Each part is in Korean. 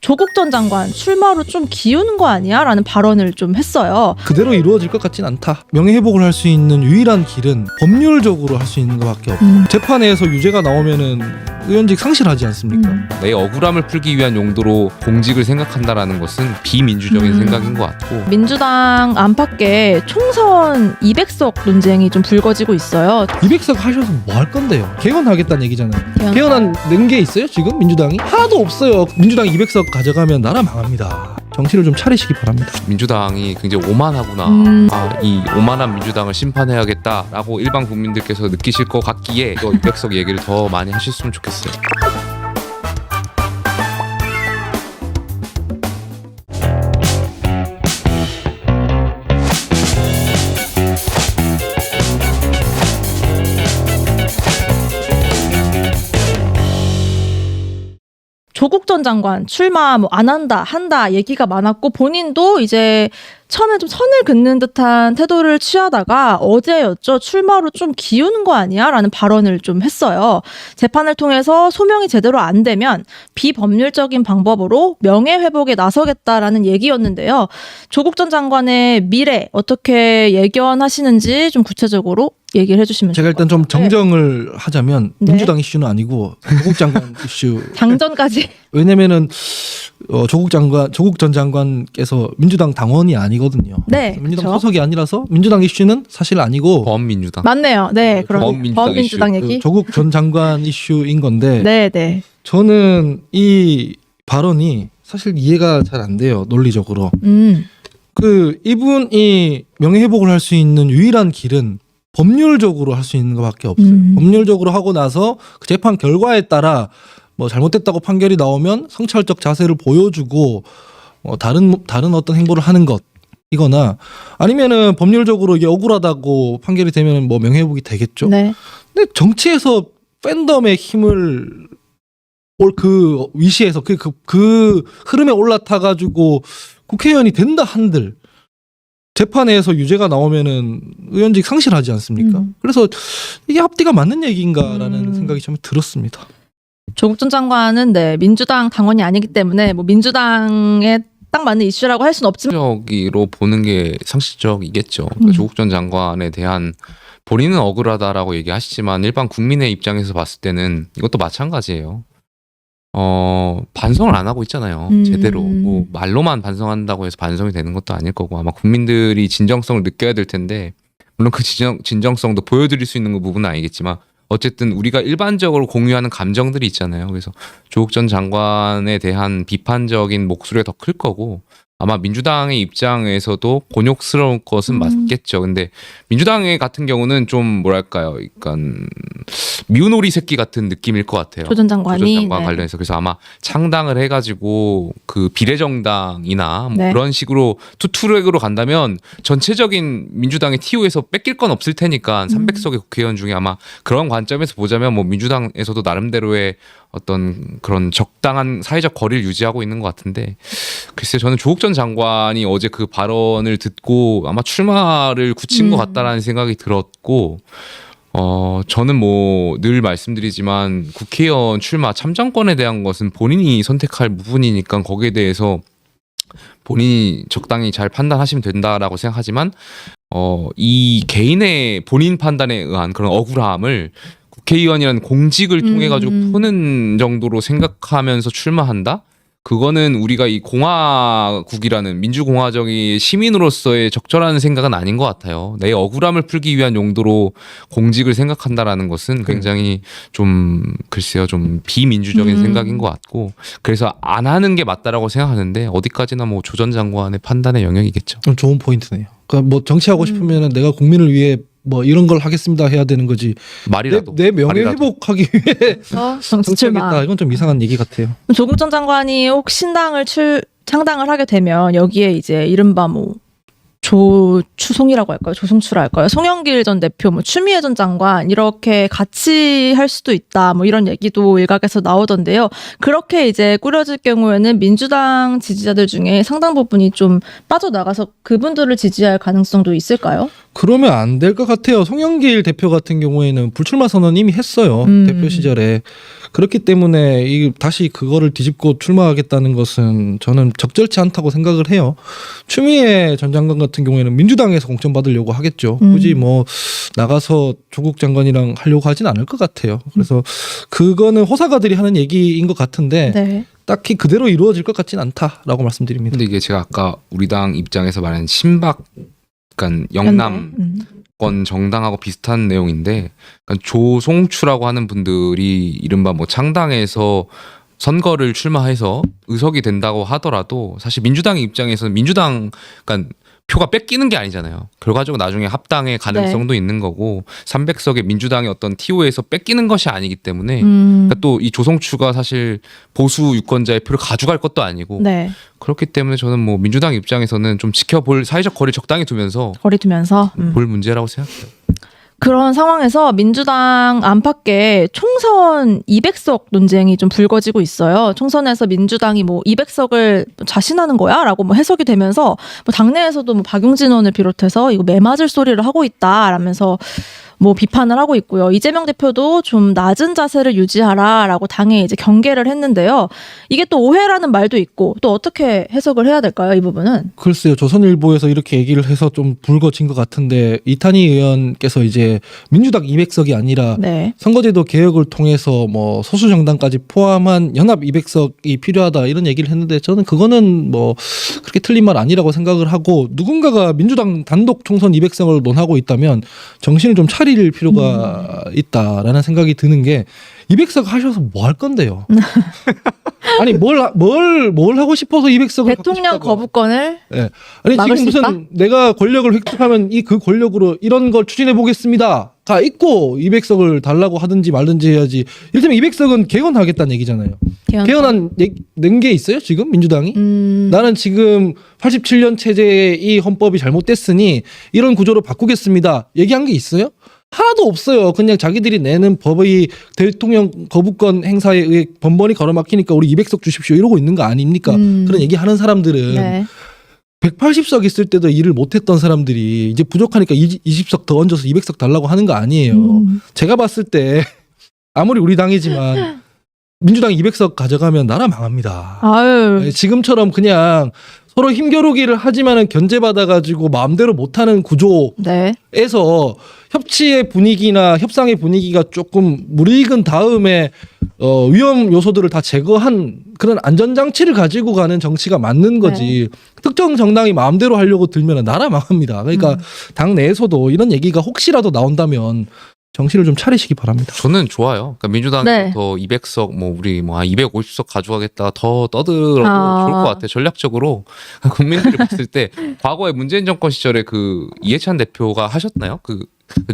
조국 전 장관 출마로 좀 기우는 거 아니야? 라는 발언을 좀 했어요. 그대로 이루어질 것 같진 않다. 명예회복을 할 수 있는 유일한 길은 법률적으로 할 수 있는 것밖에 없다. 재판에서 유죄가 나오면은 의원직 상실하지 않습니까? 내 억울함을 풀기 위한 용도로 공직을 생각한다라는 것은 비민주적인 생각인 것 같고, 민주당 안팎에 총선 200석 논쟁이 좀 불거지고 있어요. 200석 하셔서 뭐 할 건데요? 개헌하겠다는 얘기잖아요. 개헌. 개헌한 게 있어요 지금 민주당이? 하나도 없어요. 민주당 200석 가져가면 나라 망합니다. 정신을 좀 차리시기 바랍니다. 민주당이 굉장히 오만하구나. 이 오만한 민주당을 심판해야겠다라고 일반 국민들께서 느끼실 것 같기에 이거 200석 얘기를 더 많이 하셨으면 좋겠어요. 조국 전 장관 출마 뭐 안 한다 얘기가 많았고, 본인도 이제 처음에 좀 선을 긋는 듯한 태도를 취하다가 어제였죠. 출마로 좀 기우는 거 아니야? 라는 발언을 좀 했어요. 재판을 통해서 소명이 제대로 안 되면 비법률적인 방법으로 명예회복에 나서겠다라는 얘기였는데요. 조국 전 장관의 미래 어떻게 예견하시는지 좀 구체적으로 얘기를 해주시면 제가 일단 좀 정정을 하자면 네. 민주당 이슈는 아니고 조국 장관 이슈. 당전까지. 왜냐면은 조국 전 장관께서 민주당 당원이 아니거든요. 네, 민주당 그렇죠. 소속이 아니라서 민주당 이슈는 사실 아니고 범민주당. 맞네요. 네, 그런 범민주당 얘기. 조국 전 장관 이슈인 건데 네, 네. 저는 이 발언이 사실 이해가 잘 안 돼요. 논리적으로. 이분이 명예회복을 할 수 있는 유일한 길은 법률적으로 할 수 있는 것밖에 없어요. 법률적으로 하고 나서 그 재판 결과에 따라 뭐 잘못됐다고 판결이 나오면 성찰적 자세를 보여주고 다른 어떤 행보를 하는 것이거나 아니면은 법률적으로 이게 억울하다고 판결이 되면 뭐 명예회복이 되겠죠. 네. 근데 정치에서 팬덤의 힘을 그 위시에서 그 흐름에 올라타 가지고 국회의원이 된다 한들 재판에서 유죄가 나오면은 의원직 상실하지 않습니까? 그래서 이게 앞뒤가 맞는 얘기인가라는 생각이 좀 들었습니다. 조국 전 장관은 네, 민주당 당원이 아니기 때문에 뭐 민주당에 딱 맞는 이슈라고 할 수는 없지만 상식적으로 보는 게 상식적이겠죠. 그러니까 조국 전 장관에 대한 본인은 억울하다라고 얘기하시지만 일반 국민의 입장에서 봤을 때는 이것도 마찬가지예요. 반성을 안 하고 있잖아요. 제대로. 뭐 말로만 반성한다고 해서 반성이 되는 것도 아닐 거고 아마 국민들이 진정성을 느껴야 될 텐데 물론 그 진정성도 보여드릴 수 있는 부분은 아니겠지만 어쨌든 우리가 일반적으로 공유하는 감정들이 있잖아요. 그래서 조국 전 장관에 대한 비판적인 목소리가 더 클 거고 아마 민주당의 입장에서도 곤욕스러운 것은 맞겠죠. 근데 민주당의 같은 경우는 좀 뭐랄까요, 약간 미운 오리 새끼 같은 느낌일 것 같아요. 조 전 장관이. 조 전 장관 네. 관련해서 그래서 아마 창당을 해가지고 그 비례정당이나 뭐 네. 그런 식으로 투트랙으로 간다면 전체적인 민주당의 TO에서 뺏길 건 없을 테니까 300석의 국회의원 중에 아마 그런 관점에서 보자면 뭐 민주당에서도 나름대로의 어떤 그런 적당한 사회적 거리를 유지하고 있는 것 같은데 글쎄요, 저는 조국 전 장관이 어제 그 발언을 듣고 아마 출마를 굳힌 것 같다라는 생각이 들었고 저는 뭐 늘 말씀드리지만 국회의원 출마 참정권에 대한 것은 본인이 선택할 부분이니까 거기에 대해서 본인이 적당히 잘 판단하시면 된다라고 생각하지만 이 개인의 본인 판단에 의한 그런 억울함을 국회의원이라는 공직을 통해 가지고 푸는 정도로 생각하면서 출마한다? 그거는 우리가 이 공화국이라는 민주공화정의 시민으로서의 적절한 생각은 아닌 것 같아요. 내 억울함을 풀기 위한 용도로 공직을 생각한다라는 것은 굉장히 좀 글쎄요, 좀 비민주적인 생각인 것 같고 그래서 안 하는 게 맞다라고 생각하는데 어디까지나 뭐 조 전 장관의 판단의 영역이겠죠. 좋은 포인트네요. 그러니까 뭐 정치하고 싶으면은 내가 국민을 위해 뭐 이런 걸 하겠습니다 해야 되는 거지. 말이라도 내 명예 회복하기 위해 정치 출마. 정치하겠다. 이건 좀 이상한 얘기 같아요. 조국 전 장관이 혹 신당을 창당을 하게 되면 여기에 이제 이른바 뭐 조추송이라고 할까요? 조승추라 할까요? 송영길 전 대표, 뭐 추미애 전 장관 이렇게 같이 할 수도 있다. 뭐 이런 얘기도 일각에서 나오던데요. 그렇게 이제 꾸려질 경우에는 민주당 지지자들 중에 상당 부분이 좀 빠져나가서 그분들을 지지할 가능성도 있을까요? 그러면 안 될 것 같아요. 송영길 대표 같은 경우에는 불출마 선언 이미 했어요. 대표 시절에. 그렇기 때문에 다시 그거를 뒤집고 출마하겠다는 것은 저는 적절치 않다고 생각을 해요. 추미애 전 장관 같은 경우에는 민주당에서 공천받으려고 하겠죠. 굳이 뭐 나가서 조국 장관이랑 하려고 하진 않을 것 같아요. 그래서 그거는 호사가들이 하는 얘기인 것 같은데 네. 딱히 그대로 이루어질 것 같진 않다라고 말씀드립니다. 근데 이게 제가 아까 우리 당 입장에서 말한 신박, 그러니까 영남권 정당하고 비슷한 내용인데, 그러니까 조송추라고 하는 분들이 이른바 뭐 창당에서 선거를 출마해서 의석이 된다고 하더라도 사실 민주당 입장에서는 그러니까 표가 뺏기는 게 아니잖아요. 결과적으로 나중에 합당의 가능성도 있는 거고 300석의 민주당의 어떤 TO에서 뺏기는 것이 아니기 때문에 그러니까 또 이 조성추가 사실 보수 유권자의 표를 가져갈 것도 아니고 네. 그렇기 때문에 저는 뭐 민주당 입장에서는 좀 지켜볼 사회적 거리 적당히 두면서 거리 두면서 볼 문제라고 생각해요. 그런 상황에서 민주당 안팎에 총선 200석 논쟁이 좀 불거지고 있어요. 총선에서 민주당이 뭐 200석을 자신하는 거야라고 뭐 해석이 되면서 뭐 당내에서도 뭐 박용진 의원을 비롯해서 이거 매맞을 소리를 하고 있다라면서 뭐 비판을 하고 있고요. 이재명 대표도 좀 낮은 자세를 유지하라라고 당에 이제 경계를 했는데요. 이게 또 오해라는 말도 있고 또 어떻게 해석을 해야 될까요? 이 부분은? 글쎄요. 조선일보에서 이렇게 얘기를 해서 좀 불거진 것 같은데 이탄희 의원께서 이제 민주당 200석이 아니라 네. 선거제도 개혁을 통해서 뭐 소수 정당까지 포함한 연합 200석이 필요하다 이런 얘기를 했는데 저는 그거는 뭐 그렇게 틀린 말 아니라고 생각을 하고 누군가가 민주당 단독 총선 200석을 논하고 있다면 정신을 좀 차릴 필요가 있다라는 생각이 드는 게 200석 하셔서 뭐 할 건데요? 아니 뭘 하고 싶어서 200석을 대통령 거부권을 네. 아니 막을 지금 수 무슨 있다? 내가 권력을 획득하면 그 권력으로 이런 걸 추진해 보겠습니다가 있고 200석을 달라고 하든지 말든지 해야지. 이를테면 200석은 개헌하겠다는 얘기잖아요. 개헌안 낸 게 있어요 지금 민주당이? 나는 지금 87년 체제의 이 헌법이 잘못됐으니 이런 구조로 바꾸겠습니다. 얘기한 게 있어요? 하나도 없어요. 그냥 자기들이 내는 법의 대통령 거부권 행사에 의해 번번이 가로막히니까 우리 200석 주십시오 이러고 있는 거 아닙니까? 그런 얘기하는 사람들은 네. 180석 있을 때도 일을 못했던 사람들이 이제 부족하니까 20석 더 얹어서 200석 달라고 하는 거 아니에요. 제가 봤을 때 아무리 우리 당이지만 민주당 200석 가져가면 나라 망합니다. 아유. 지금처럼 그냥 서로 힘겨루기를 하지만은 견제받아가지고 마음대로 못하는 구조에서 네. 협치의 분위기나 협상의 분위기가 조금 무르익은 다음에 위험 요소들을 다 제거한 그런 안전장치를 가지고 가는 정치가 맞는 거지. 특정 정당이 마음대로 하려고 들면 나라 망합니다. 그러니까 당 내에서도 이런 얘기가 혹시라도 나온다면 정신을 좀 차리시기 바랍니다. 저는 좋아요. 그러니까 민주당이 네. 더 200석 뭐 우리 뭐 250석 가져가겠다 더 떠들어도 좋을 것 같아요. 전략적으로 국민들이 봤을 때 과거에 문재인 정권 시절에 그 이해찬 대표가 하셨나요? 그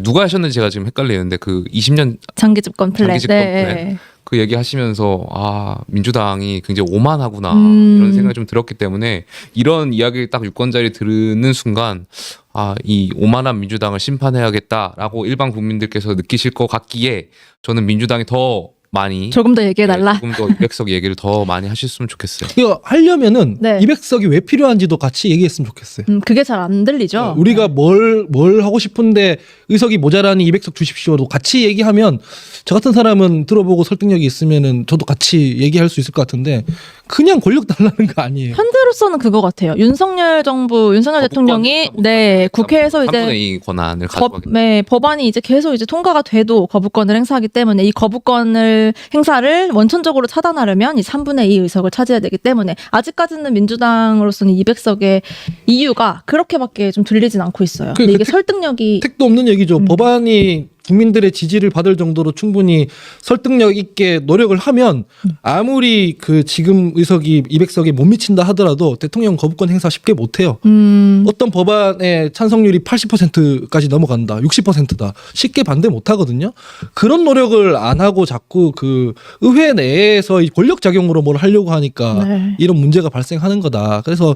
누가 하셨는지 제가 지금 헷갈리는데 그 20년 장기 집권 플랜. 장기 집권 네. 플랜. 그 얘기 하시면서 아 민주당이 굉장히 오만하구나 이런 생각이 좀 들었기 때문에 이런 이야기를 딱 유권자들이 들는 순간 아 이 오만한 민주당을 심판해야겠다라고 일반 국민들께서 느끼실 것 같기에 저는 민주당이 더 많이 조금 더 얘기해달라. 조금 더 200석 얘기를 더 많이 하셨으면 좋겠어요. 이거 하려면은 네. 200석이 왜 필요한지도 같이 얘기했으면 좋겠어요. 그게 잘 안 들리죠. 우리가 뭘 하고 싶은데 의석이 모자라니 200석 주십시오도 같이 얘기하면 저 같은 사람은 들어보고 설득력이 있으면은 저도 같이 얘기할 수 있을 것 같은데 그냥 권력 달라는 거 아니에요. 현재로서는 그거 같아요. 윤석열 대통령이 네 국회에서 이제 3분의 2 권한을 가져가겠다. 법안이 이제 계속 이제 통과가 돼도 거부권을 행사하기 때문에 이 거부권을 행사를 원천적으로 차단하려면 이 3분의 2 의석을 차지해야 되기 때문에 아직까지는 민주당으로서는 200석의 이유가 그렇게밖에 좀 들리진 않고 있어요. 근데 이게 설득력이 택도 없는 얘기죠. 법안이 국민들의 지지를 받을 정도로 충분히 설득력 있게 노력을 하면 아무리 그 지금 의석이 200석에 못 미친다 하더라도 대통령 거부권 행사 쉽게 못해요. 어떤 법안의 찬성률이 80%까지 넘어간다. 60%다. 쉽게 반대 못하거든요. 그런 노력을 안 하고 자꾸 그 의회 내에서 권력작용으로 뭘 하려고 하니까 네. 이런 문제가 발생하는 거다. 그래서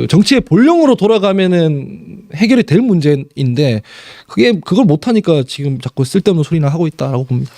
정치의 본령으로 돌아가면은 해결이 될 문제인데 그걸 못하니까 지금 자꾸 쓸데없는 소리나 하고 있다라고 봅니다.